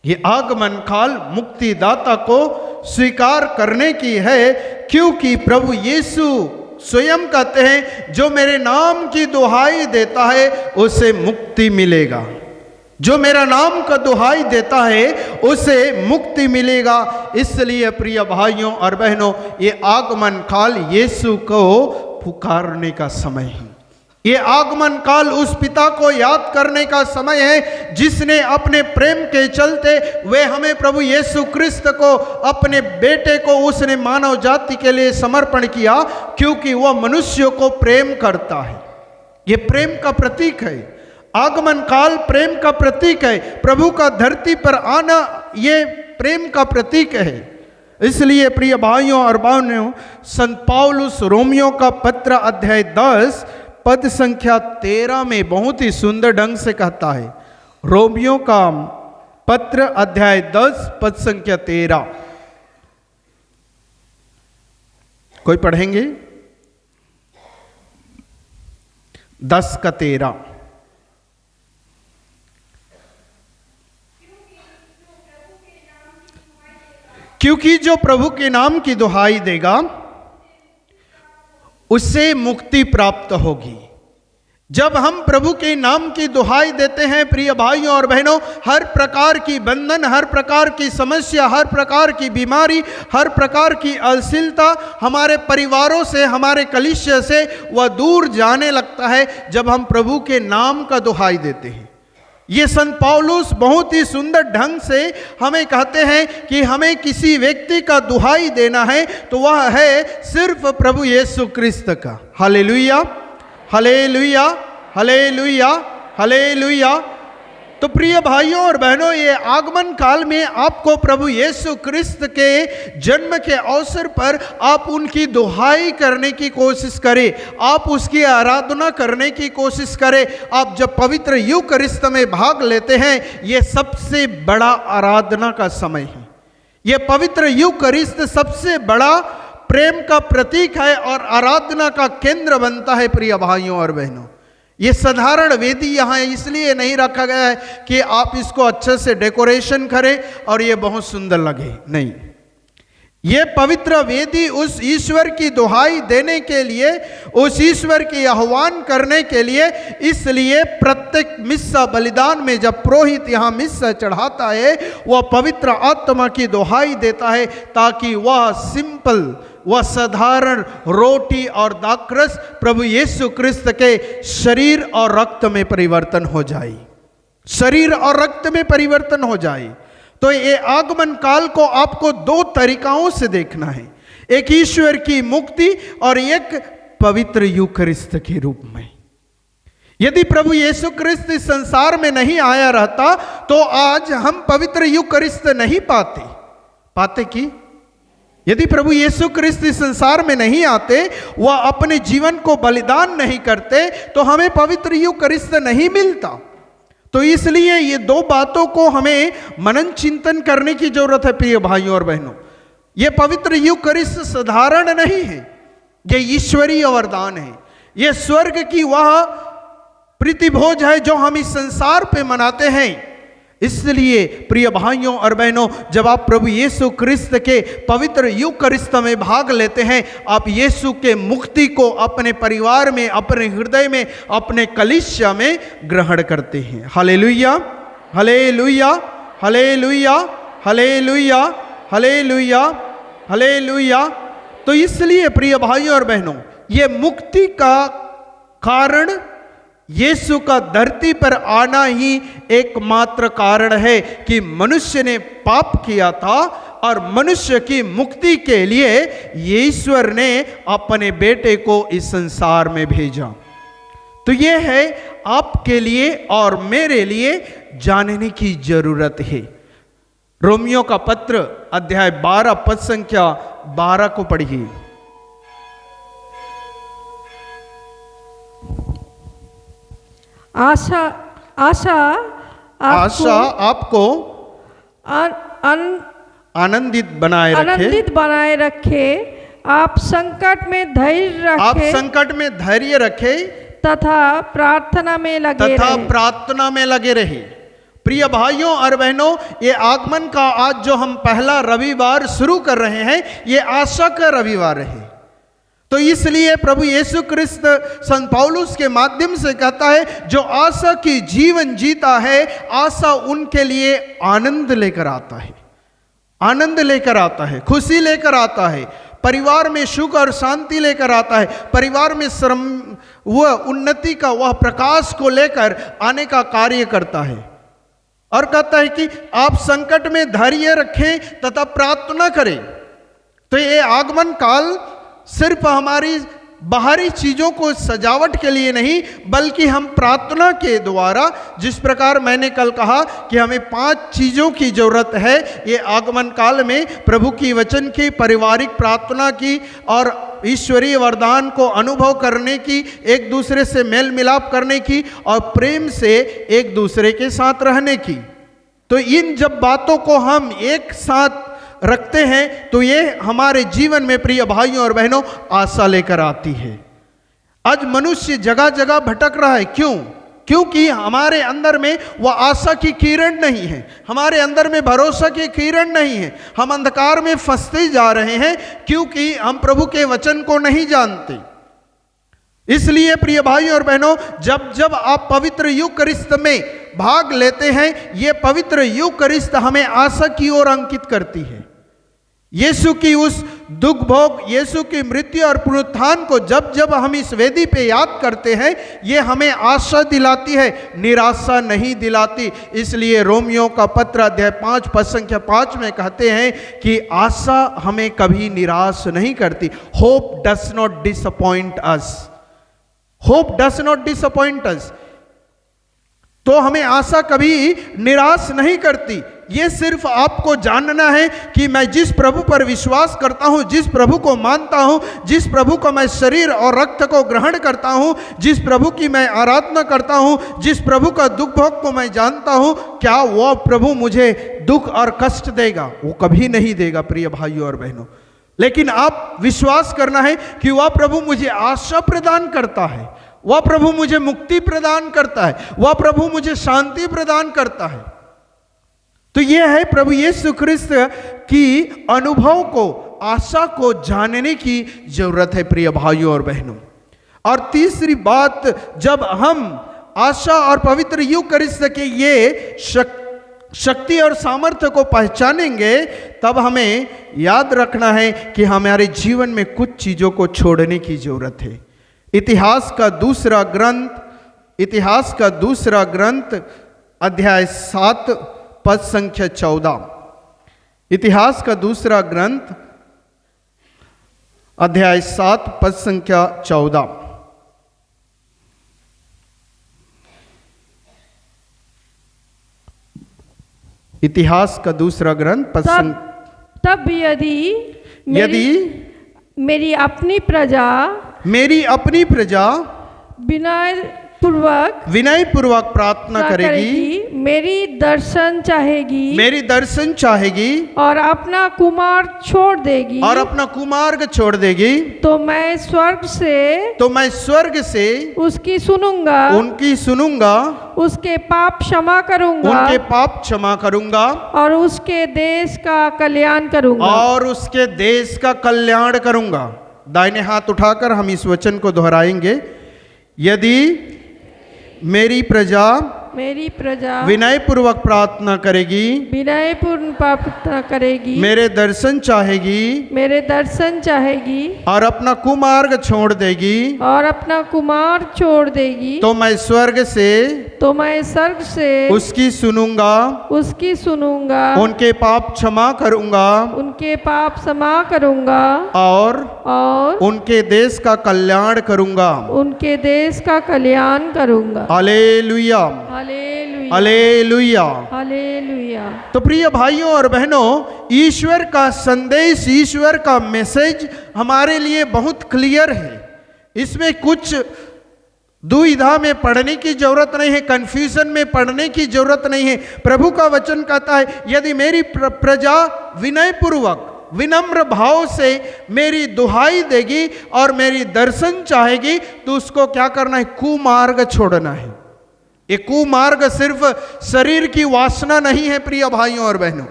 ये आगमन काल मुक्तिदाता को स्वीकार करने की है, क्योंकि प्रभु यीशु स्वयं कहते हैं जो मेरे नाम की दुहाई देता है उसे मुक्ति मिलेगा। जो मेरा नाम का दुहाई देता है उसे मुक्ति मिलेगा। इसलिए प्रिय भाइयों और बहनों, ये आगमन काल यीशु को पुकारने का समय है। ये आगमन काल उस पिता को याद करने का समय है जिसने अपने प्रेम के चलते वे हमें प्रभु यीशु क्रिस्त को, अपने बेटे को उसने मानव जाति के लिए समर्पण किया, क्योंकि वह मनुष्यों को प्रेम करता है। ये प्रेम का प्रतीक है। आगमन काल प्रेम का प्रतीक है। प्रभु का धरती पर आना ये प्रेम का प्रतीक है। इसलिए प्रिय भाइयों और बहनों, संत पौलुस रोमियो का पत्र अध्याय 10 पद संख्या 13 में बहुत ही सुंदर ढंग से कहता है। रोमियो का पत्र अध्याय 10 पद संख्या 13, कोई पढ़ेंगे? 10 का 13। क्योंकि जो प्रभु के नाम की दुहाई देगा उससे मुक्ति प्राप्त होगी। जब हम प्रभु के नाम की दुहाई देते हैं प्रिय भाइयों और बहनों, हर प्रकार की बंधन, हर प्रकार की समस्या, हर प्रकार की बीमारी, हर प्रकार की अश्लीलता हमारे परिवारों से, हमारे कलीसिया से वह दूर जाने लगता है जब हम प्रभु के नाम का दुहाई देते हैं। ये संत पौलुस बहुत ही सुंदर ढंग से हमें कहते हैं कि हमें किसी व्यक्ति का दुहाई देना है तो वह है सिर्फ प्रभु यीशु क्रिस्त का। Hallelujah, hallelujah, hallelujah, hallelujah. तो प्रिय भाइयों और बहनों, ये आगमन काल में आपको प्रभु यीशु क्रिस्त के जन्म के अवसर पर आप उनकी दुहाई करने की कोशिश करें, आप उसकी आराधना करने की कोशिश करें। आप जब पवित्र यूकरिस्त में भाग लेते हैं, ये सबसे बड़ा आराधना का समय है। ये पवित्र यूकरिस्त सबसे बड़ा प्रेम का प्रतीक है और आराधना का केंद्र बनता है। प्रिय भाइयों और बहनों, ये साधारण वेदी यहाँ इसलिए नहीं रखा गया है कि आप इसको अच्छे से डेकोरेशन करें और ये बहुत सुंदर लगे, नहीं। ये पवित्र वेदी उस ईश्वर की दुहाई देने के लिए, उस ईश्वर की आह्वान करने के लिए, इसलिए प्रत्येक मिस्सा बलिदान में जब पुरोहित यहाँ मिस्सा चढ़ाता है वह पवित्र आत्मा की दुहाई देता है ताकि वह सिंपल, वह साधारण रोटी और दाखरस प्रभु यीशु क्रिस्त के शरीर और रक्त में परिवर्तन हो जाए, शरीर और रक्त में परिवर्तन हो जाए। तो ये आगमन काल को आपको दो तरीकाओं से देखना है, एक ईश्वर की मुक्ति और एक पवित्र यूकरिस्त के रूप में। यदि प्रभु यीशु क्रिस्त इस संसार में नहीं आया रहता तो आज हम पवित्र यूकरिस्त नहीं पाते कि यदि प्रभु यीशु क्रिस्त इस संसार में नहीं आते, वह अपने जीवन को बलिदान नहीं करते, तो हमें पवित्र यूकरिस्त नहीं मिलता। तो इसलिए ये दो बातों को हमें मनन चिंतन करने की जरूरत है प्रिय भाइयों और बहनों। ये पवित्र यूकरिस्त साधारण नहीं है, ये ईश्वरीय वरदान है, ये स्वर्ग की वह प्रीतिभोज है जो हम इस संसार पे मनाते हैं। इसलिए प्रिय भाइयों और बहनों, जब आप प्रभु यीशु क्रिस्त के पवित्र यूकरिस्त में भाग लेते हैं, आप यीशु के मुक्ति को अपने परिवार में, अपने हृदय में, अपने कलीसिया में ग्रहण करते हैं। Hallelujah, hallelujah, hallelujah, hallelujah, hallelujah, hallelujah. तो इसलिए प्रिय भाइयों और बहनों, ये मुक्ति का कारण यीशु का धरती पर आना ही एकमात्र कारण है कि मनुष्य ने पाप किया था और मनुष्य की मुक्ति के लिए ईश्वर ने अपने बेटे को इस संसार में भेजा। तो यह है आपके लिए और मेरे लिए जानने की जरूरत है। रोमियो का पत्र अध्याय 12 पद संख्या 12 को पढ़िए। आशा आपको आनंदित बनाए रखे। आप संकट में धैर्य रखे तथा प्रार्थना में लगे रहे। प्रिय भाइयों और बहनों, ये आगमन का आज जो हम पहला रविवार शुरू कर रहे हैं, ये आशा का रविवार है। तो इसलिए प्रभु यीशु क्रिस्त संत पौलुस के माध्यम से कहता है, जो आशा की जीवन जीता है, आशा उनके लिए आनंद लेकर आता है, आनंद लेकर आता है, खुशी लेकर आता है, परिवार में सुख और शांति लेकर आता है, परिवार में श्रम वह उन्नति का वह प्रकाश को लेकर आने का कार्य करता है। और कहता है कि आप संकट में धैर्य रखें तथा प्रार्थना करें। तो ये आगमन काल सिर्फ हमारी बाहरी चीज़ों को सजावट के लिए नहीं, बल्कि हम प्रार्थना के द्वारा, जिस प्रकार मैंने कल कहा कि हमें 5 चीज़ों की जरूरत है ये आगमन काल में, प्रभु की वचन की, पारिवारिक प्रार्थना की और ईश्वरीय वरदान को अनुभव करने की, एक दूसरे से मेल मिलाप करने की और प्रेम से एक दूसरे के साथ रहने की। तो इन जब बातों को हम एक साथ रखते हैं तो ये हमारे जीवन में प्रिय भाइयों और बहनों आशा लेकर आती है। आज मनुष्य जगह जगह भटक रहा है, क्यों? क्योंकि हमारे अंदर में वह आशा की किरण नहीं है, हमारे अंदर में भरोसा की किरण नहीं है। हम अंधकार में फंसते जा रहे हैं क्योंकि हम प्रभु के वचन को नहीं जानते। इसलिए प्रिय भाइयों और बहनों, जब जब आप पवित्र यूकरिस्त में भाग लेते हैं, ये पवित्र यूकरिस्त हमें आशा की ओर अंकित करती है। यीशु की उस दुख भोग, यीशु की मृत्यु और पुनरुत्थान को जब जब हम इस वेदी पे याद करते हैं, ये हमें आशा दिलाती है, निराशा नहीं दिलाती। इसलिए रोमियो का पत्र अध्याय 5 पद संख्या 5 में कहते हैं कि आशा हमें कभी निराश नहीं करती। Hope does not disappoint us, hope does not disappoint us. तो हमें आशा कभी निराश नहीं करती। ये सिर्फ आपको जानना है कि मैं जिस प्रभु पर विश्वास करता हूँ, जिस प्रभु को मानता हूँ, जिस प्रभु को मैं शरीर और रक्त को ग्रहण करता हूँ, जिस प्रभु की मैं आराधना करता हूँ, जिस प्रभु का दुख भोग को मैं जानता हूँ, क्या वह प्रभु मुझे दुख और कष्ट देगा? वो कभी नहीं देगा प्रिय भाइयों और बहनों। लेकिन आप विश्वास करना है कि वह प्रभु मुझे आशा प्रदान करता है, वह प्रभु मुझे मुक्ति प्रदान करता है, वह प्रभु मुझे शांति प्रदान करता है। तो यह है प्रभु यीशु क्रिस्त की अनुभव को, आशा को जानने की जरूरत है प्रिय भाइयों और बहनों। और तीसरी बात, जब हम आशा और पवित्र यूकरिस्त के ये शक्ति और सामर्थ्य को पहचानेंगे, तब हमें याद रखना है कि हमारे जीवन में कुछ चीज़ों को छोड़ने की जरूरत है। इतिहास का दूसरा ग्रंथ अध्याय 7 पद संख्या 14। इतिहास का दूसरा ग्रंथ अध्याय 7 पद संख्या 14। इतिहास का दूसरा ग्रंथ तब यदि मेरी अपनी प्रजा विनय पूर्वक प्रार्थना करेगी, मेरी दर्शन चाहेगी और अपना कुमार छोड़ देगी, तो मैं स्वर्ग से उनकी सुनूंगा, उसके पाप क्षमा करूंगा और उसके देश का कल्याण करूंगा। दाहिने हाथ उठाकर हम इस वचन को दोहराएंगे। यदि मेरी प्रजा विनय पूर्वक प्रार्थना करेगी, मेरे दर्शन चाहेगी और अपना कुमार्ग छोड़ देगी, तो मैं स्वर्ग से उसकी सुनूंगा, उनके पाप क्षमा करूंगा और उनके देश का कल्याण करूंगा। Hallelujah, hallelujah, hallelujah. तो प्रिय भाइयों और बहनों, ईश्वर का संदेश, ईश्वर का मैसेज हमारे लिए बहुत क्लियर है। इसमें कुछ दुविधा में पढ़ने की जरूरत नहीं है, कंफ्यूजन में पढ़ने की जरूरत नहीं है। प्रभु का वचन कहता है, यदि मेरी प्रजा विनय पूर्वक, विनम्र भाव से मेरी दुहाई देगी और मेरी दर्शन चाहेगी, तो उसको क्या करना है? कुमार्ग छोड़ना है। ये कुमार्ग सिर्फ शरीर की वासना नहीं है प्रिय भाइयों और बहनों।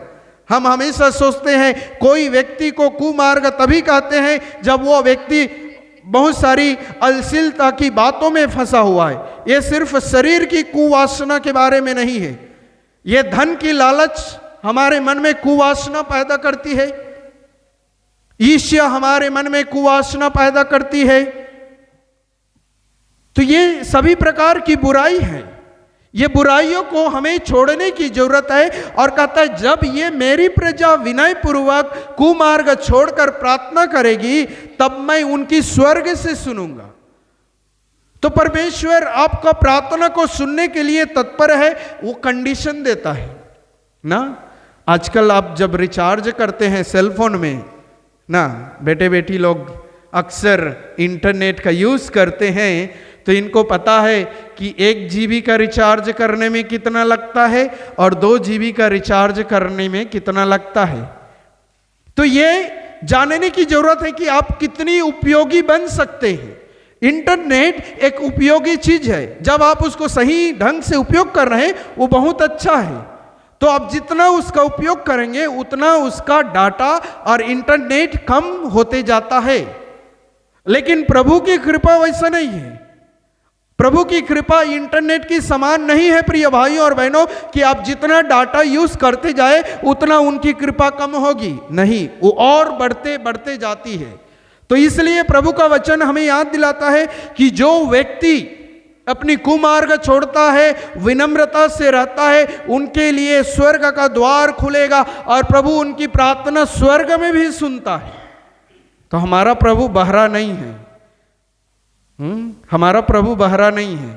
हम हमेशा सोचते हैं कोई व्यक्ति को कुमार्ग तभी कहते हैं जब वो व्यक्ति बहुत सारी अश्लीलता की बातों में फंसा हुआ है। ये सिर्फ शरीर की कुवासना के बारे में नहीं है। ये धन की लालच हमारे मन में कुवासना पैदा करती है, ईर्ष्या हमारे मन में कुवासना पैदा करती है। तो ये सभी प्रकार की बुराई है। ये बुराइयों को हमें छोड़ने की जरूरत है। और कहता है जब ये मेरी प्रजा विनय पूर्वक कुमार्ग छोड़कर प्रार्थना करेगी तब मैं उनकी स्वर्ग से सुनूंगा। तो परमेश्वर आपका प्रार्थना को सुनने के लिए तत्पर है, वो कंडीशन देता है ना। आजकल आप जब रिचार्ज करते हैं सेल फोन में ना, बेटे बेटी लोग अक्सर इंटरनेट का यूज करते हैं, तो इनको पता है कि 1 GB का रिचार्ज करने में कितना लगता है और 2 GB का रिचार्ज करने में कितना लगता है। तो ये जानने की जरूरत है कि आप कितनी उपयोगी बन सकते हैं। इंटरनेट एक उपयोगी चीज है, जब आप उसको सही ढंग से उपयोग कर रहे हैं वो बहुत अच्छा है। तो आप जितना उसका उपयोग करेंगे उतना उसका डाटा और इंटरनेट कम होते जाता है। लेकिन प्रभु की कृपा वैसा नहीं है। प्रभु की कृपा इंटरनेट की समान नहीं है प्रिय भाइयों और बहनों कि आप जितना डाटा यूज करते जाए उतना उनकी कृपा कम होगी, नहीं, वो और बढ़ते बढ़ते जाती है। तो इसलिए प्रभु का वचन हमें याद दिलाता है कि जो व्यक्ति अपनी कुमार्ग छोड़ता है, विनम्रता से रहता है, उनके लिए स्वर्ग का द्वार खुलेगा और प्रभु उनकी प्रार्थना स्वर्ग में भी सुनता है। तो हमारा प्रभु बहरा नहीं है। हमारा प्रभु बहरा नहीं है,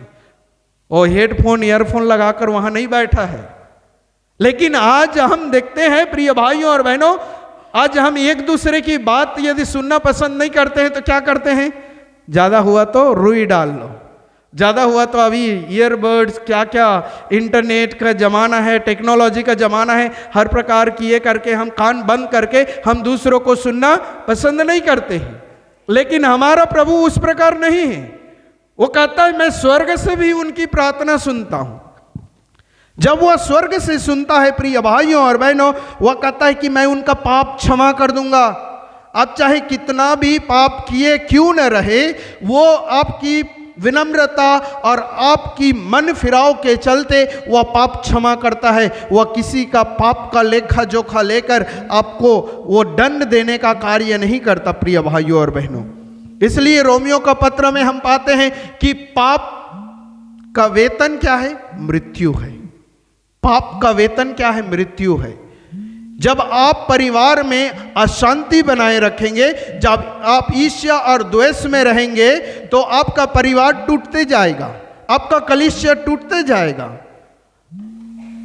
वो हेडफोन ईयरफोन लगाकर वहां नहीं बैठा है। लेकिन आज हम देखते हैं प्रिय भाइयों और बहनों, आज हम एक दूसरे की बात यदि सुनना पसंद नहीं करते हैं तो क्या करते हैं, ज्यादा हुआ तो रुई डाल लो, ज्यादा हुआ तो अभी ईयरबड्स, क्या क्या इंटरनेट का जमाना है, टेक्नोलॉजी का जमाना है, हर प्रकार की ये करके हम कान बंद करके हम दूसरों को सुनना पसंद नहीं करते हैं। लेकिन हमारा प्रभु उस प्रकार नहीं है। वो कहता है मैं स्वर्ग से भी उनकी प्रार्थना सुनता हूं। जब वह स्वर्ग से सुनता है प्रिय भाइयों और बहनों, वह कहता है कि मैं उनका पाप क्षमा कर दूंगा। आप चाहे कितना भी पाप किए क्यों न रहे, वो आपकी विनम्रता और आपकी मन फिराव के चलते वह पाप क्षमा करता है। वह किसी का पाप का लेखा जोखा लेकर आपको वो दंड देने का कार्य नहीं करता प्रिय भाइयों और बहनों। इसलिए रोमियो का पत्र में हम पाते हैं कि पाप का वेतन क्या है, मृत्यु है। पाप का वेतन क्या है, मृत्यु है। जब आप परिवार में अशांति बनाए रखेंगे, जब आप ईर्ष्या और द्वेष में रहेंगे तो आपका परिवार टूटते जाएगा, आपका कलिश्य टूटते जाएगा।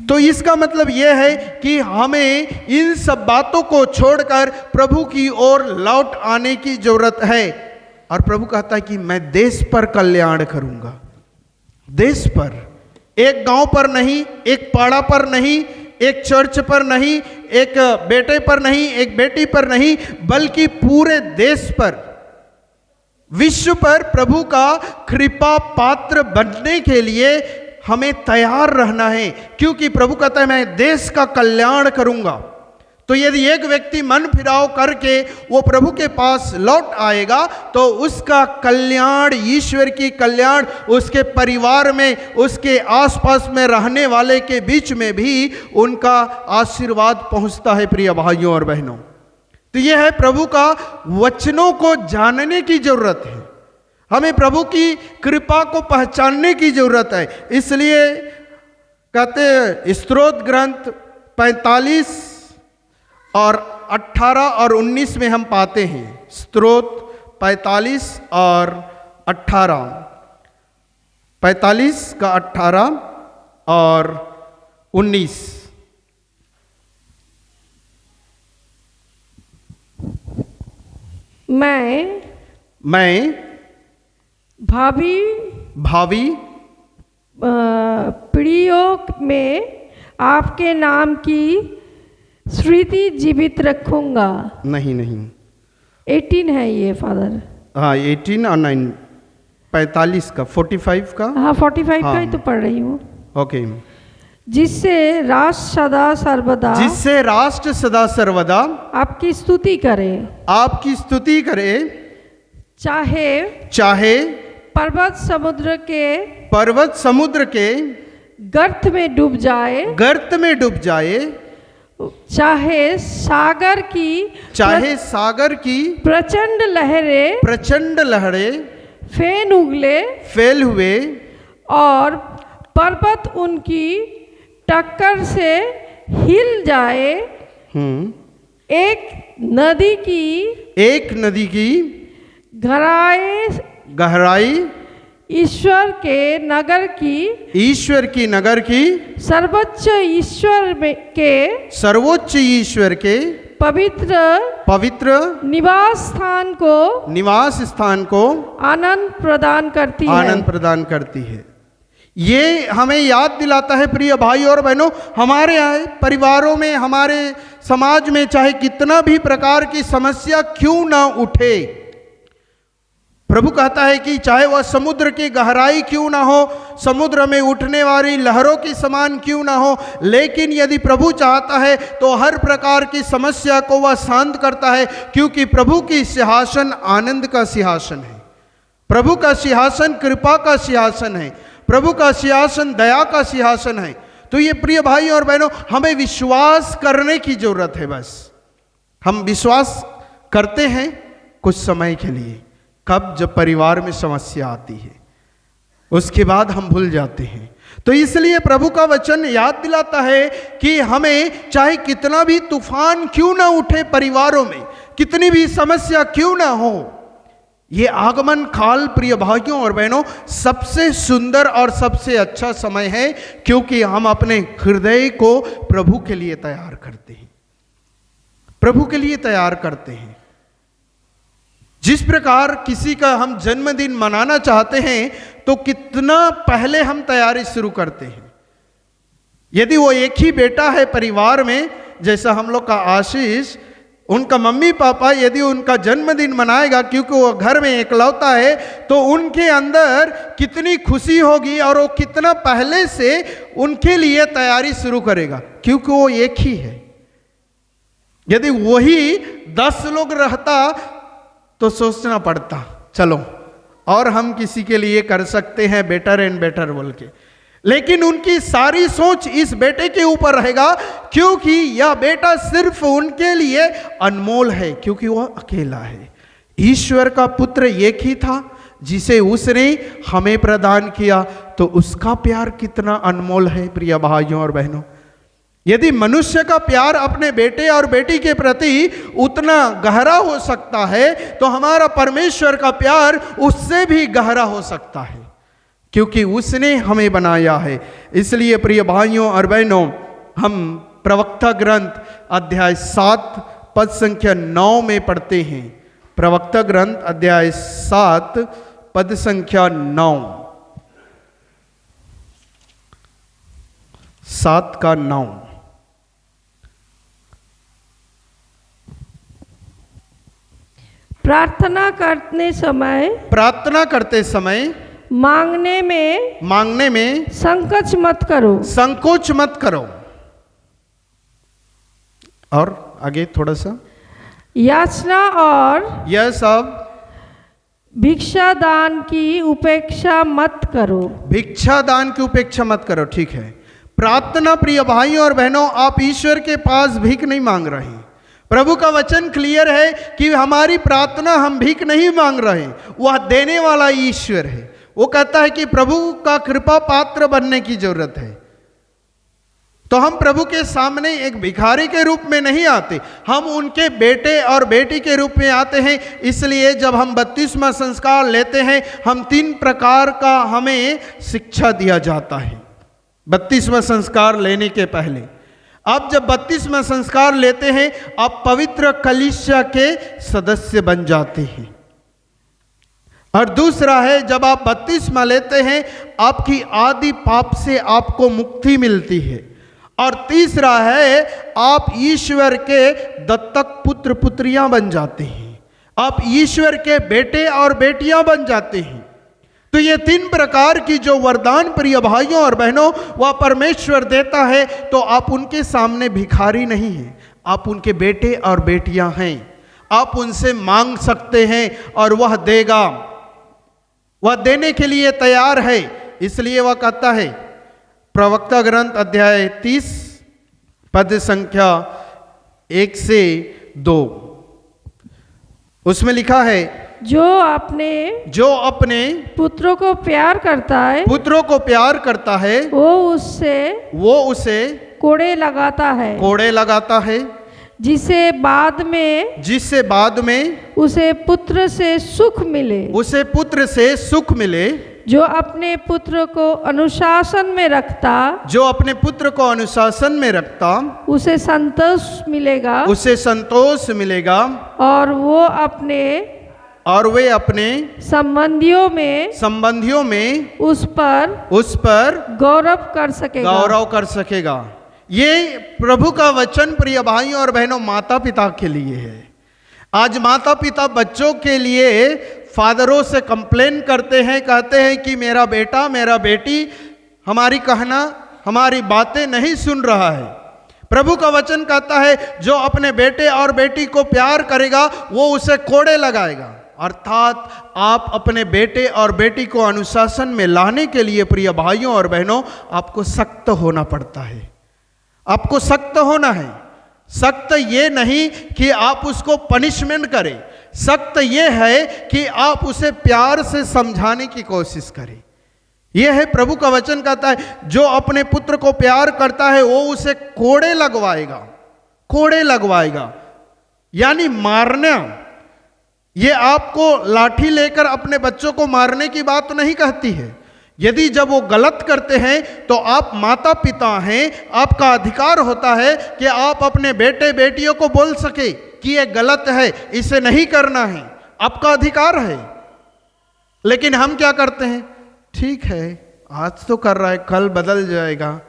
तो इसका मतलब यह है कि हमें इन सब बातों को छोड़कर प्रभु की ओर लौट आने की जरूरत है। और प्रभु कहता है कि मैं देश पर कल्याण करूंगा। देश पर, एक गांव पर नहीं, एक पाड़ा पर नहीं, एक चर्च पर नहीं, एक बेटे पर नहीं, एक बेटी पर नहीं, बल्कि पूरे देश पर, विश्व पर प्रभु का कृपा पात्र बनने के लिए हमें तैयार रहना है। क्योंकि प्रभु कहता है मैं देश का कल्याण करूंगा। तो यदि एक व्यक्ति मन फिराव करके वो प्रभु के पास लौट आएगा तो उसका कल्याण, ईश्वर की कल्याण उसके परिवार में, उसके आसपास में रहने वाले के बीच में भी उनका आशीर्वाद पहुंचता है प्रिय भाइयों और बहनों। तो यह है प्रभु का वचनों को जानने की जरूरत है। हमें प्रभु की कृपा को पहचानने की जरूरत है। इसलिए कहते हैं स्तोत्र ग्रंथ 45 और 18 और 19 में हम पाते हैं, स्तोत्र 45 और 18, 45 का 18 और 19। मैं भावी पीढ़ियों में आपके नाम की स्मृति जीवित रखूंगा। नहीं 18 है ये फादर। हाँ 18 और 9। 45 का, 45 का। हाँ 45 का हाँ। ही तो पढ़ रही हूँ। ओके। जिससे राष्ट्र सदा सर्वदा जिससे राष्ट्र सदा सर्वदा आपकी स्तुति करे, आपकी स्तुति करे, चाहे चाहे पर्वत समुद्र के पर्वत समुद्र के गर्त में डूब जाए, गर्त में डूब जाए, चाहे सागर की चाहे सागर की प्रचंड लहरें प्रचंड लहरें फेन उगले फैल हुए और पर्वत उनकी टक्कर से हिल जाए, एक नदी की एक नदी की गहराई ईश्वर की नगर की सर्वोच्च ईश्वर के पवित्र निवास स्थान को आनंद प्रदान करती है। ये हमें याद दिलाता है प्रिय भाई और बहनों, हमारे परिवारों में, हमारे समाज में चाहे कितना भी प्रकार की समस्या क्यों ना उठे, प्रभु कहता है कि चाहे वह समुद्र की गहराई क्यों ना हो, समुद्र में उठने वाली लहरों की समान क्यों ना हो, लेकिन यदि प्रभु चाहता है तो हर प्रकार की समस्या को वह शांत करता है, क्योंकि प्रभु की सिंहासन आनंद का सिंहासन है, प्रभु का सिंहासन कृपा का सिंहासन है, प्रभु का सिंहासन दया का सिंहासन है। तो ये प्रिय भाई और बहनों, हमें विश्वास करने की जरूरत है। बस हम विश्वास करते हैं कुछ समय के लिए, कब? जब परिवार में समस्या आती है, उसके बाद हम भूल जाते हैं। तो इसलिए प्रभु का वचन याद दिलाता है कि हमें चाहे कितना भी तूफान क्यों ना उठे परिवारों में, कितनी भी समस्या क्यों ना हो, ये आगमन काल प्रिय भाइयों और बहनों सबसे सुंदर और सबसे अच्छा समय है, क्योंकि हम अपने हृदय को प्रभु के लिए तैयार करते हैं, प्रभु के लिए तैयार करते हैं। जिस प्रकार किसी का हम जन्मदिन मनाना चाहते हैं तो कितना पहले हम तैयारी शुरू करते हैं। यदि वो एक ही बेटा है परिवार में, जैसा हम लोग का आशीष, उनका मम्मी पापा यदि उनका जन्मदिन मनाएगा क्योंकि वो घर में इकलौता है, तो उनके अंदर कितनी खुशी होगी और वो कितना पहले से उनके लिए तैयारी शुरू करेगा, क्योंकि वो एक ही है। यदि वही 10 लोग रहता तो सोचना पड़ता, चलो और हम किसी के लिए कर सकते हैं बेटर एंड बेटर बोल के, लेकिन उनकी सारी सोच इस बेटे के ऊपर रहेगा, क्योंकि यह बेटा सिर्फ उनके लिए अनमोल है, क्योंकि वह अकेला है। ईश्वर का पुत्र एक ही था जिसे उसने हमें प्रदान किया, तो उसका प्यार कितना अनमोल है प्रिय भाइयों और बहनों। यदि मनुष्य का प्यार अपने बेटे और बेटी के प्रति उतना गहरा हो सकता है, तो हमारा परमेश्वर का प्यार उससे भी गहरा हो सकता है, क्योंकि उसने हमें बनाया है। इसलिए प्रिय भाइयों और बहनों, हम प्रवक्ता ग्रंथ अध्याय 7 पद संख्या 9 में पढ़ते हैं। प्रवक्ता ग्रंथ अध्याय 7 पद संख्या 9, 7 का 9। प्रार्थना करते समय मांगने में संकोच मत करो। और आगे थोड़ा सा, याचना और यह सब भिक्षा दान की उपेक्षा मत करो। भिक्षा दान की उपेक्षा मत करो, ठीक है। प्रार्थना प्रिय भाइयों और बहनों, आप ईश्वर के पास भीख नहीं मांग रहे हैं। प्रभु का वचन क्लियर है कि हमारी प्रार्थना हम भीख नहीं मांग रहे, वह देने वाला ईश्वर है। वो कहता है कि प्रभु का कृपा पात्र बनने की जरूरत है। तो हम प्रभु के सामने एक भिखारी के रूप में नहीं आते, हम उनके बेटे और बेटी के रूप में आते हैं। इसलिए जब हम बपतिस्मा संस्कार लेते हैं, हम 3 प्रकार का हमें शिक्षा दिया जाता है बपतिस्मा संस्कार लेने के पहले। आप जब बपतिस्मा संस्कार लेते हैं, आप पवित्र कलीसिया के सदस्य बन जाते हैं। और दूसरा है, जब आप बपतिस्मा लेते हैं, आपकी आदि पाप से आपको मुक्ति मिलती है। और तीसरा है, आप ईश्वर के दत्तक पुत्र पुत्रियां बन जाते हैं, आप ईश्वर के बेटे और बेटियां बन जाते हैं। तो ये 3 प्रकार की जो वरदान प्रिय भाइयों और बहनों वह परमेश्वर देता है, तो आप उनके सामने भिखारी नहीं हैं, आप उनके बेटे और बेटियां हैं। आप उनसे मांग सकते हैं और वह देगा, वह देने के लिए तैयार है। इसलिए वह कहता है, प्रवक्ता ग्रंथ अध्याय 30 पद संख्या 1 से 2, उसमें लिखा है, जो अपने पुत्रों को प्यार करता है, वो उसे कोड़े लगाता है, जिसे बाद में उसे पुत्र से सुख मिले, जो अपने पुत्र को अनुशासन में रखता, उसे संतोष मिलेगा, और वे अपने संबंधियों में उस पर गौरव कर सकेगा। ये प्रभु का वचन प्रिय भाइयों और बहनों माता पिता के लिए है। आज माता पिता बच्चों के लिए फादरों से कंप्लेन करते हैं, कहते हैं कि मेरा बेटा मेरा बेटी हमारी बातें नहीं सुन रहा है। प्रभु का वचन कहता है, जो अपने बेटे और बेटी को प्यार करेगा वो उसे कोड़े लगाएगा। अर्थात आप अपने बेटे और बेटी को अनुशासन में लाने के लिए प्रिय भाइयों और बहनों आपको सख्त होना पड़ता है, आपको सख्त होना है। सख्त ये नहीं कि आप उसको पनिशमेंट करें, सख्त ये है कि आप उसे प्यार से समझाने की कोशिश करें। यह है प्रभु का वचन कहता है, जो अपने पुत्र को प्यार करता है वो उसे कोड़े लगवाएगा, यानी मारना। ये आपको लाठी लेकर अपने बच्चों को मारने की बात नहीं कहती है। यदि जब वो गलत करते हैं तो आप माता पिता हैं, आपका अधिकार होता है कि आप अपने बेटे बेटियों को बोल सके कि ये गलत है, इसे नहीं करना है, आपका अधिकार है। लेकिन हम क्या करते हैं, ठीक है आज तो कर रहा है, कल बदल जाएगा,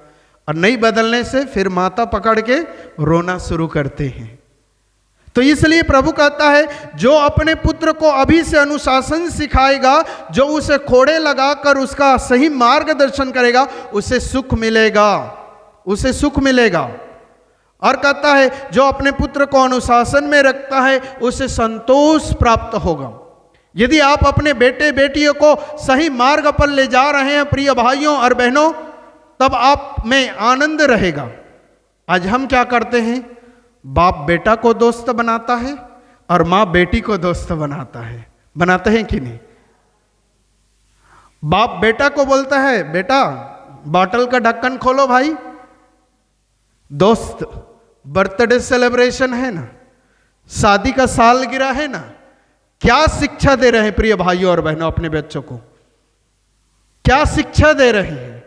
और नहीं बदलने से फिर माता पकड़ के रोना शुरू करते हैं। तो इसलिए प्रभु कहता है, जो अपने पुत्र को अभी से अनुशासन सिखाएगा, जो उसे कोड़े लगाकर उसका सही मार्गदर्शन करेगा, उसे सुख मिलेगा। और कहता है, जो अपने पुत्र को अनुशासन में रखता है उसे संतोष प्राप्त होगा। यदि आप अपने बेटे बेटियों को सही मार्ग पर ले जा रहे हैं प्रिय भाइयों और बहनों, तब आप में आनंद रहेगा। आज हम क्या करते हैं, बाप बेटा को दोस्त बनाता है और माँ बेटी को दोस्त बनाते हैं कि नहीं। बाप बेटा को बोलता है, बेटा बॉटल का ढक्कन खोलो भाई। दोस्त, बर्थडे सेलिब्रेशन है ना, शादी का सालगिरह है ना, क्या शिक्षा दे रहे हैं प्रिय भाइयों और बहनों अपने बच्चों को, क्या शिक्षा दे रहे हैं।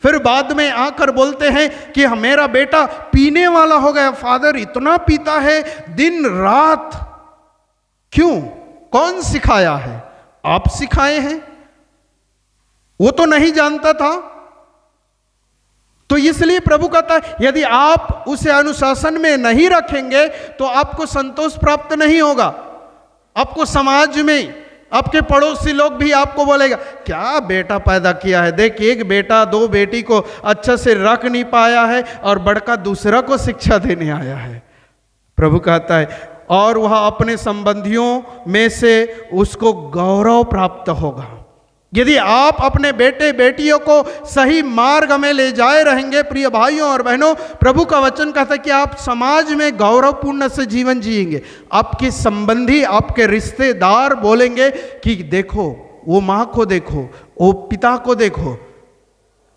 फिर बाद में आकर बोलते हैं कि मेरा बेटा पीने वाला हो गया, फादर इतना पीता है दिन रात। क्यों, कौन सिखाया है, आप सिखाए हैं, वो तो नहीं जानता था। तो इसलिए प्रभु कहता है, यदि आप उसे अनुशासन में नहीं रखेंगे तो आपको संतोष प्राप्त नहीं होगा। आपको समाज में आपके पड़ोसी लोग भी आपको बोलेगा, क्या बेटा पैदा किया है, देख एक बेटा 2 बेटी को अच्छा से रख नहीं पाया है और बड़का दूसरा को शिक्षा देने आया है। प्रभु कहता है, और वह अपने संबंधियों में से उसको गौरव प्राप्त होगा। यदि आप अपने बेटे बेटियों को सही मार्ग में ले जाए रहेंगे प्रिय भाइयों और बहनों, प्रभु का वचन कहता है कि आप समाज में गौरवपूर्ण से जीवन जिएंगे। आपके संबंधी, आपके रिश्तेदार बोलेंगे कि देखो वो माँ को देखो, वो पिता को देखो,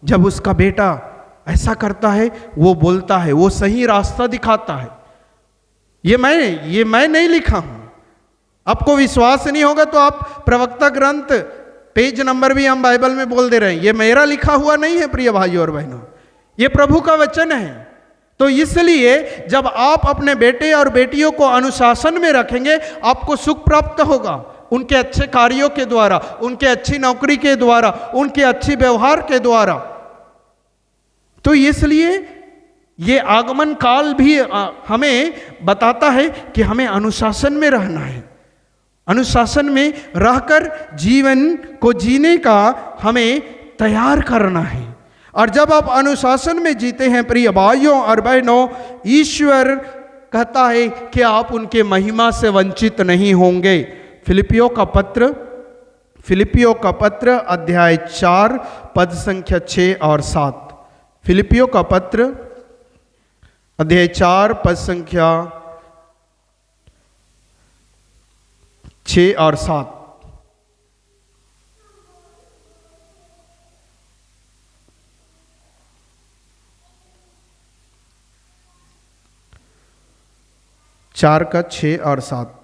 जब उसका बेटा ऐसा करता है, वो बोलता है, वो सही रास्ता दिखाता है। ये मैं नहीं लिखा हूं। आपको विश्वास नहीं होगा तो आप प्रवक्ता ग्रंथ पेज नंबर भी हम बाइबल में बोल दे रहे हैं, ये मेरा लिखा हुआ नहीं है प्रिय भाइयों और बहनों, ये प्रभु का वचन है। तो इसलिए जब आप अपने बेटे और बेटियों को अनुशासन में रखेंगे, आपको सुख प्राप्त होगा, उनके अच्छे कार्यों के द्वारा, उनके अच्छी नौकरी के द्वारा, उनके अच्छी व्यवहार के द्वारा। तो इसलिए ये आगमन काल भी हमें बताता है कि हमें अनुशासन में रहना है। अनुशासन में रहकर जीवन को जीने का हमें तैयार करना है। और जब आप अनुशासन में जीते हैं प्रिय भाइयों और बहनों, ईश्वर कहता है कि आप उनके महिमा से वंचित नहीं होंगे। फिलिपियों का पत्र अध्याय 4 पद संख्या 6 और 7। फिलिपियों का पत्र अध्याय 4 पद संख्या 6 और 7। चार का 6 और 7।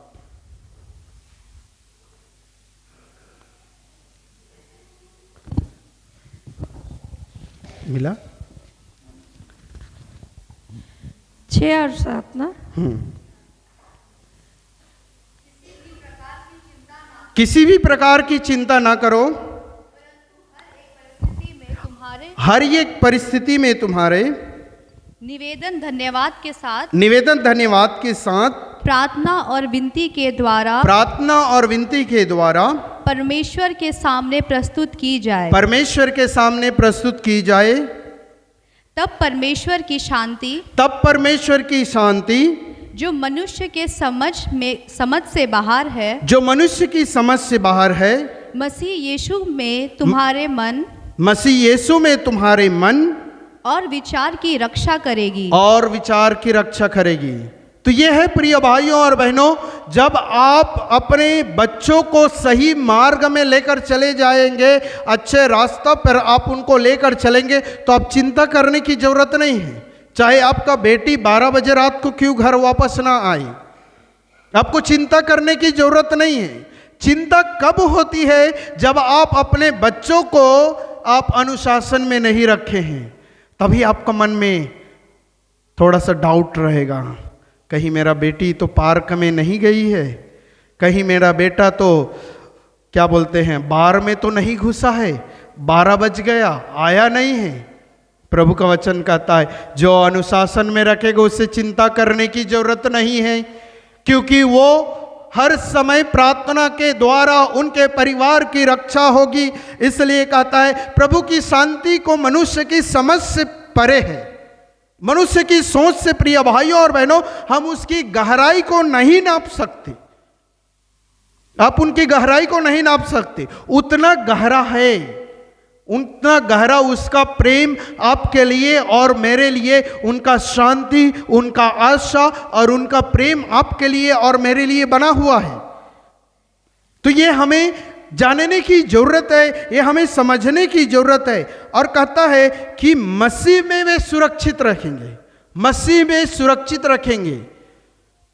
मिला 6 और 7 ना। किसी भी प्रकार की चिंता ना करो, हर एक परिस्थिति में तुम्हारे निवेदन धन्यवाद के साथ प्रार्थना और विनती के द्वारा परमेश्वर के सामने प्रस्तुत की जाए। तब परमेश्वर की शांति जो मनुष्य के समझ से बाहर है, मसीह यीशु में तुम्हारे मन और विचार की रक्षा करेगी। तो यह है प्रिय भाइयों और बहनों, जब आप अपने बच्चों को सही मार्ग में लेकर चले जाएंगे, अच्छे रास्ता पर आप उनको लेकर चलेंगे, तो आप चिंता करने की जरूरत नहीं है। चाहे आपका बेटी 12 बजे रात को क्यों घर वापस ना आए, आपको चिंता करने की जरूरत नहीं है। चिंता कब होती है? जब आप अपने बच्चों को आप अनुशासन में नहीं रखे हैं, तभी आपका मन में थोड़ा सा डाउट रहेगा। कहीं मेरा बेटी तो पार्क में नहीं गई है, कहीं मेरा बेटा तो क्या बोलते हैं बार में तो नहीं घुसा है, 12 बज गया आया नहीं है। प्रभु का वचन कहता है जो अनुशासन में रखेगा उससे चिंता करने की जरूरत नहीं है, क्योंकि वो हर समय प्रार्थना के द्वारा उनके परिवार की रक्षा होगी। इसलिए कहता है प्रभु की शांति को मनुष्य की समझ से परे है, मनुष्य की सोच से। प्रिय भाइयों और बहनों, हम उसकी गहराई को नहीं नाप सकते, आप उनकी गहराई को नहीं नाप सकते। उतना गहरा है, उतना गहरा उसका प्रेम आपके लिए और मेरे लिए, उनका शांति, उनका आशा और उनका प्रेम आपके लिए और मेरे लिए बना हुआ है। तो ये हमें जानने की जरूरत है, ये हमें समझने की जरूरत है। और कहता है कि मसीह में वे सुरक्षित रखेंगे, मसीह में सुरक्षित रखेंगे।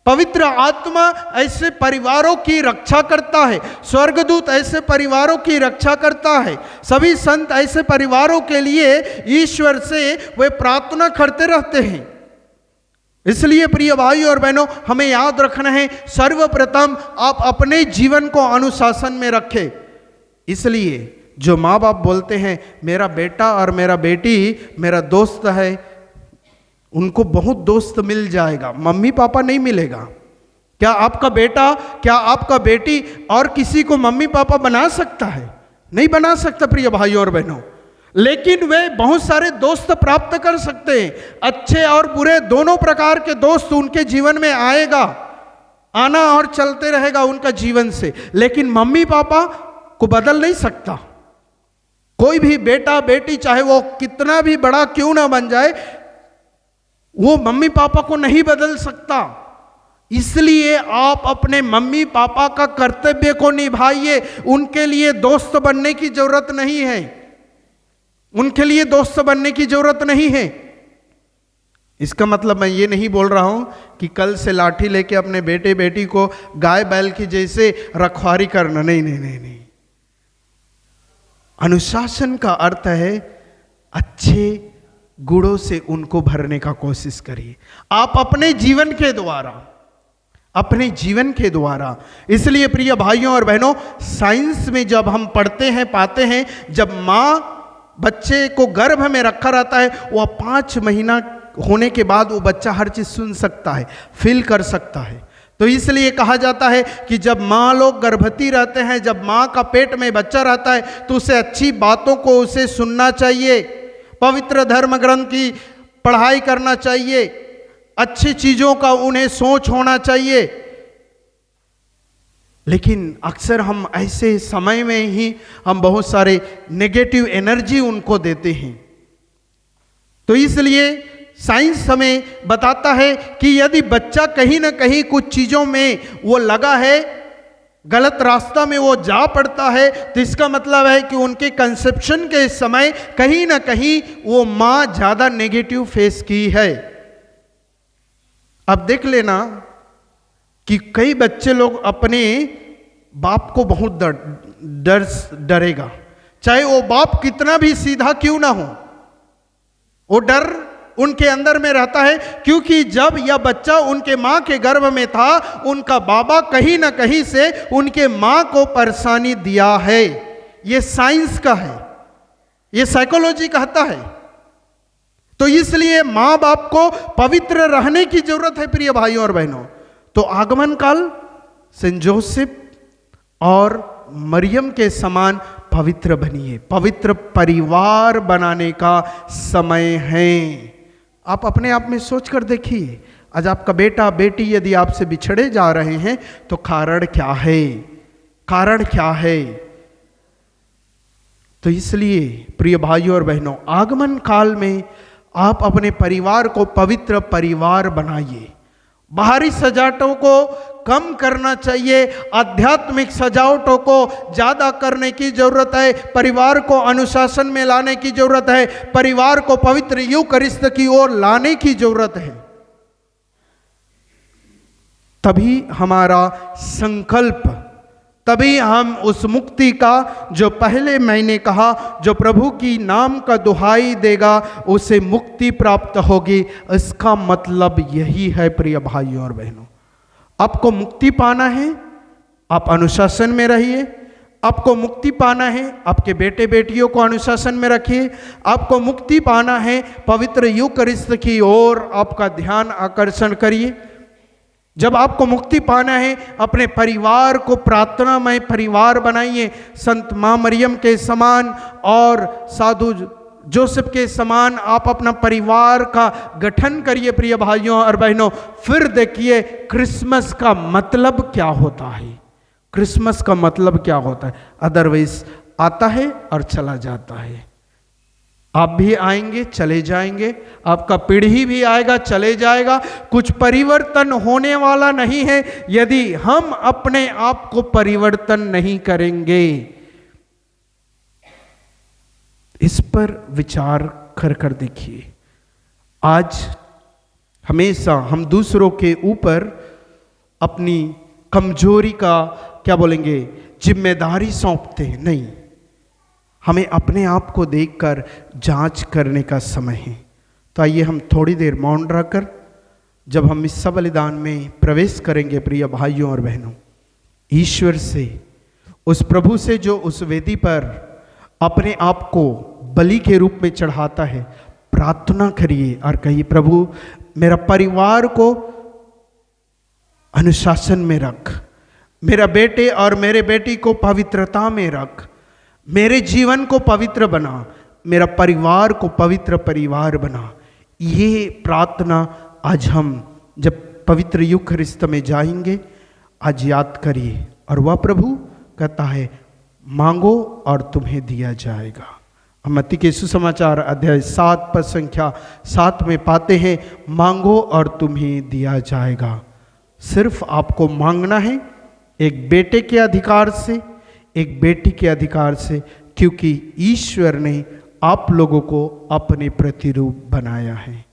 पवित्र आत्मा ऐसे परिवारों की रक्षा करता है, स्वर्गदूत ऐसे परिवारों की रक्षा करता है, सभी संत ऐसे परिवारों के लिए ईश्वर से वे प्रार्थना करते रहते हैं। इसलिए प्रिय भाई और बहनों, हमें याद रखना है सर्वप्रथम आप अपने जीवन को अनुशासन में रखें। इसलिए जो माँ बाप बोलते हैं मेरा बेटा और मेरा बेटी मेरा दोस्त है, उनको बहुत दोस्त मिल जाएगा, मम्मी पापा नहीं मिलेगा। क्या आपका बेटा, क्या आपका बेटी और किसी को मम्मी पापा बना सकता है? नहीं बना सकता प्रिय भाइयों और बहनों। लेकिन वे बहुत सारे दोस्त प्राप्त कर सकते हैं, अच्छे और बुरे दोनों प्रकार के दोस्त उनके जीवन में आएगा, आना और चलते रहेगा उनका जीवन से। लेकिन मम्मी पापा को बदल नहीं सकता कोई भी बेटा बेटी, चाहे वो कितना भी बड़ा क्यों ना बन जाए, वो मम्मी पापा को नहीं बदल सकता। इसलिए आप अपने मम्मी पापा का कर्तव्य को निभाइए। उनके लिए दोस्त बनने की जरूरत नहीं है, उनके लिए दोस्त बनने की जरूरत नहीं है। इसका मतलब मैं ये नहीं बोल रहा हूं कि कल से लाठी लेके अपने बेटे बेटी को गाय बैल की जैसे रखवारी करना, नहीं नहीं नहीं नहीं। अनुशासन का अर्थ है अच्छे गुणों से उनको भरने का कोशिश करिए आप अपने जीवन के द्वारा, अपने जीवन के द्वारा। इसलिए प्रिय भाइयों और बहनों, साइंस में जब हम पढ़ते हैं पाते हैं, जब माँ बच्चे को गर्भ में रखा रहता है, वह 5 महीना होने के बाद वो बच्चा हर चीज सुन सकता है, फील कर सकता है। तो इसलिए कहा जाता है कि जब माँ लोग गर्भवती रहते हैं, जब माँ का पेट में बच्चा रहता है, तो उसे अच्छी बातों को उसे सुनना चाहिए, पवित्र धर्म ग्रंथ की पढ़ाई करना चाहिए, अच्छी चीजों का उन्हें सोच होना चाहिए। लेकिन अक्सर हम ऐसे समय में ही हम बहुत सारे नेगेटिव एनर्जी उनको देते हैं। तो इसलिए साइंस हमें बताता है कि यदि बच्चा कहीं ना कहीं कुछ चीजों में वो लगा है, गलत रास्ता में वो जा पड़ता है, तो इसका मतलब है कि उनके कंसेप्शन के समय कहीं ना कहीं वो मां ज्यादा नेगेटिव फेस की है। अब देख लेना कि कई बच्चे लोग अपने बाप को बहुत डरेगा, चाहे वो बाप कितना भी सीधा क्यों ना हो, वो डर उनके अंदर में रहता है। क्योंकि जब यह बच्चा उनके मां के गर्भ में था, उनका बाबा कहीं ना कहीं से उनके मां को परेशानी दिया है। यह साइंस का है, यह साइकोलॉजी कहता है। तो इसलिए मां बाप को पवित्र रहने की जरूरत है प्रिय भाइयों और बहनों। तो आगमन काल सेंट जोसेफ और मरियम के समान पवित्र बनिए, पवित्र परिवार बनाने का समय है। आप अपने आप में सोच कर देखिए, आज आपका बेटा बेटी यदि आपसे बिछड़े जा रहे हैं तो कारण क्या है, कारण क्या है। तो इसलिए प्रिय भाइयों और बहनों, आगमन काल में आप अपने परिवार को पवित्र परिवार बनाइए। बाहरी सजावटों को कम करना चाहिए, आध्यात्मिक सजावटों को ज्यादा करने की जरूरत है। परिवार को अनुशासन में लाने की जरूरत है, परिवार को पवित्र यूकरिस्त की ओर लाने की जरूरत है। तभी हमारा संकल्प, तभी हम उस मुक्ति का, जो पहले मैंने कहा, जो प्रभु की नाम का दुहाई देगा उसे मुक्ति प्राप्त होगी। इसका मतलब यही है प्रिय भाइयों और बहनों। आपको मुक्ति पाना है, आप अनुशासन में रहिए। आपको मुक्ति पाना है, आपके बेटे बेटियों को अनुशासन में रखिए। आपको मुक्ति पाना है, पवित्र यूकरिस्त की ओर आपका ध्यान आकर्षण करिए। जब आपको मुक्ति पाना है, अपने परिवार को प्रार्थनामय परिवार बनाइए। संत मां मरियम के समान और साधु जोसेफ के समान आप अपना परिवार का गठन करिए प्रिय भाइयों और बहनों। फिर देखिए क्रिसमस का मतलब क्या होता है, क्रिसमस का मतलब क्या होता है। अदरवाइज आता है और चला जाता है। आप भी आएंगे, चले जाएंगे, आपका पीढ़ी भी आएगा, चले जाएगा। कुछ परिवर्तन होने वाला नहीं है यदि हम अपने आप को परिवर्तन नहीं करेंगे। इस पर विचार कर देखिए। आज हमेशा हम दूसरों के ऊपर अपनी कमजोरी का क्या बोलेंगे जिम्मेदारी सौंपते हैं। नहीं, हमें अपने आप को देखकर जांच करने का समय है। तो आइए हम थोड़ी देर मौन रहकर, जब हम इस बलिदान में प्रवेश करेंगे प्रिय भाइयों और बहनों, ईश्वर से, उस प्रभु से जो उस वेदी पर अपने आप को बलि के रूप में चढ़ाता है, प्रार्थना करिए और कहिए, प्रभु मेरा परिवार को अनुशासन में रख, मेरा बेटे और मेरे बेटी को पवित्रता में रख, मेरे जीवन को पवित्र बना, मेरा परिवार को पवित्र परिवार बना। ये प्रार्थना आज हम जब पवित्र यूकरिस्त में जाएंगे आज याद करिए। और वह प्रभु कहता है, मांगो और तुम्हें दिया जाएगा। हम मत्ती के सुसमाचार अध्याय 7 पद संख्या 7 में पाते हैं, मांगो और तुम्हें दिया जाएगा। सिर्फ आपको मांगना है, एक बेटे के अधिकार से, एक बेटी के अधिकार से, क्योंकि ईश्वर ने आप लोगों को अपने प्रतिरूप बनाया है।